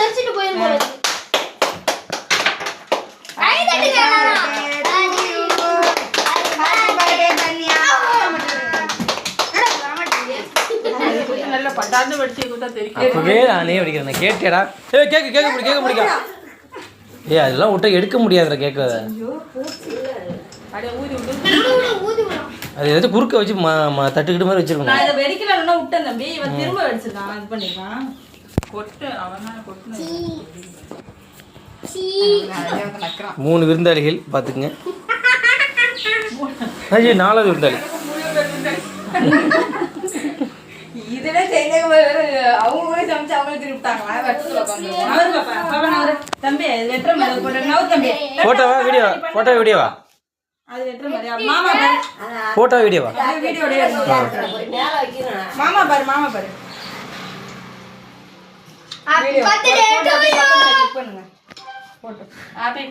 தெரிச்சிட்டு போயிரும். கேட்டேடா கேட்க முடியும். அதெல்லாம் விட்டா எடுக்க முடியாதுடா கேட்காத. அது ஏதாச்சும் குறுக்க வச்சு தட்டுக்கிட்டு மாதிரி வச்சிருக்கணும். நான் இதை வெடிக்கலன்னா விட்டேன் தம்பி. இவன் திரும்ப வெடிச்சிருக்கான். இது பண்ணிருக்கான். கொட்டு அவனா கொட்டு. 3 விருந்தாளிகள் பார்த்துக்குங்க. ஐயோ 4வது விருந்தாளி. இதுவே செய்யல அவங்களே சமைச்சு அவங்களே திருப்பிட்டாங்களா? வெட்டத்துல உட்காந்து தம்பி வெட்டுற மாதிரி போட்டு தம்பி. போட்டோ வீடியோவா? அது வெட்டுற மாதிரி மாமா பாரு. போட்டோ வீடியோவா? வீடியோடே மாமா பாரு மாமா பாரு. Happy birthday to you. பண்ணுங்க போட்டோ. ஹாப்பி